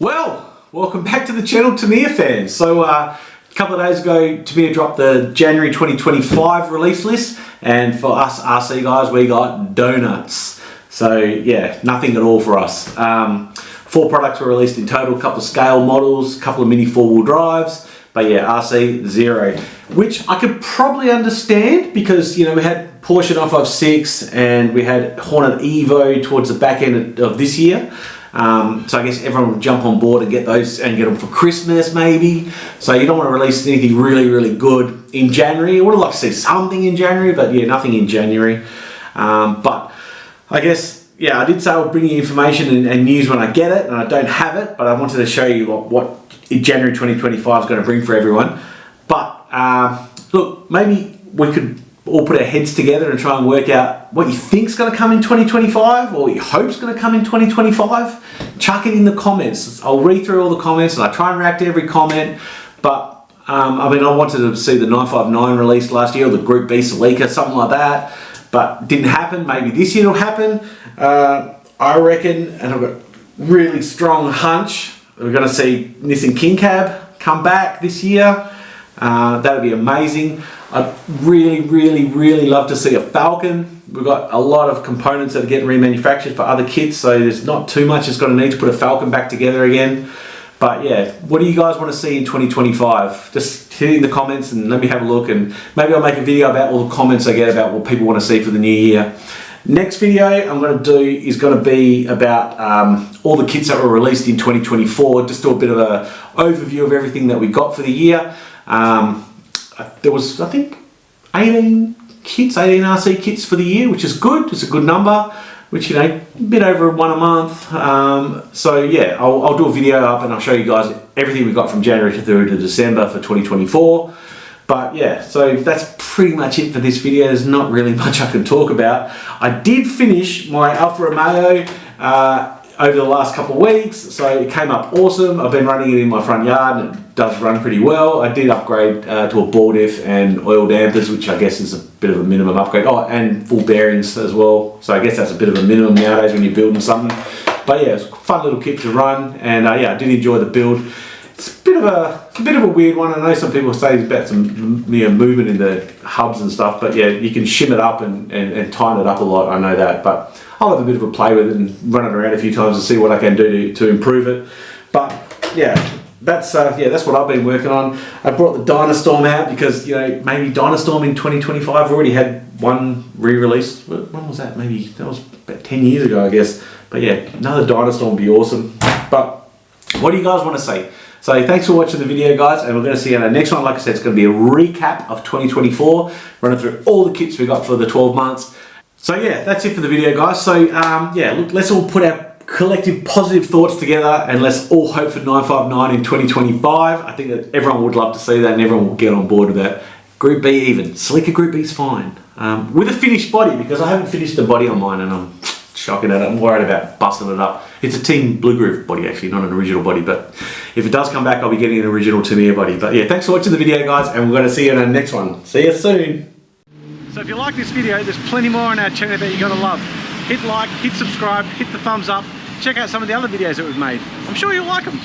Well, welcome back to the channel, Tamiya fans. So a couple of days ago, Tamiya dropped the January 2025 release list, and for us RC guys, we got donuts. So yeah, nothing at all for us. 4 products were released in total, a couple of scale models, a couple of mini 4-wheel drives, but yeah, RC 0, which I could probably understand because, you know, we had Porsche 956 and we had Hornet Evo towards the back end of this year. So I guess everyone would jump on board and get those and get them for Christmas maybe. So you don't want to release anything really good in January. I would have liked to see something in January, but yeah, nothing in January. But I guess, yeah, I did say I would bring you information and news when I get it, and I don't have it, but I wanted to show you what January 2025 is going to bring for everyone. But look, maybe we could all put our heads together and try and work out what you think's going to come in 2025 or what you hope's going to come in 2025. Chuck it in the comments. I'll read through all the comments and I try and react to every comment. But I mean, I wanted to see the 959 released last year, or the Group B Celica, something like that, but didn't happen. Maybe this year it'll happen. I reckon, and I've got really strong hunch, we're going to see Nissan King Cab come back this year. That would be amazing. I'd really love to see a Falcon. We've got a lot of components that are getting remanufactured for other kits, so there's not too much it's going to need to put a Falcon back together again. But yeah, what do you guys want to see in 2025? Just hit it in the comments and let me have a look, and maybe I'll make a video about all the comments I get about what people want to see for the new year. Next video I'm going to do is going to be about all the kits that were released in 2024. Just do a bit of an overview of everything that we got for the year. There was, I think, 18 RC kits for the year, which is good. It's a good number, which, you know, a bit over one a month. So yeah, I'll do a video up and I'll show you guys everything we got from January through to December for 2024. But yeah, so that's pretty much it for this video. There's not really much I can talk about. I did finish my Alfa Romeo over the last couple of weeks, so it came up awesome. I've been running it in my front yard and it does run pretty well. I did upgrade to a ball diff and oil dampers, which I guess is a bit of a minimum upgrade. Oh, and full bearings as well. So I guess that's a bit of a minimum nowadays when you're building something. But yeah, it's a fun little kit to run, and yeah, I did enjoy the build. It's a bit of a weird one. I know some people say it's about some, you know, movement in the hubs and stuff, but yeah, you can shim it up and tighten it up a lot. I know that, but I'll have a bit of a play with it and run it around a few times and see what I can do to improve it. But yeah, that's what I've been working on. I brought the Dynastorm out because, you know, maybe Dynastorm in 2025. I've already had one re-release. When was that? Maybe that was about 10 years ago, I guess. But yeah, another Dynastorm would be awesome. But what do you guys want to see? So thanks for watching the video, guys, and we're going to see you in our next one. Like I said, it's going to be a recap of 2024, running through all the kits we got for the 12 months. So yeah, that's it for the video, guys. So yeah, look, let's all put our collective positive thoughts together and let's all hope for 959 in 2025. I think that everyone would love to see that and everyone will get on board with that. Group B even. Celica Group B is fine. With a finished body, because I haven't finished the body on mine and I'm shocking at it. I'm worried about busting it up. It's a Team Blue Groove body actually, not an original body, but if it does come back, I'll be getting an original Tamiya body. But yeah, thanks for watching the video, guys, and we're going to see you in our next one. See you soon. So if you like this video, there's plenty more on our channel that you're going to love. Hit like, hit subscribe, hit the thumbs up, check out some of the other videos that we've made. I'm sure you'll like them.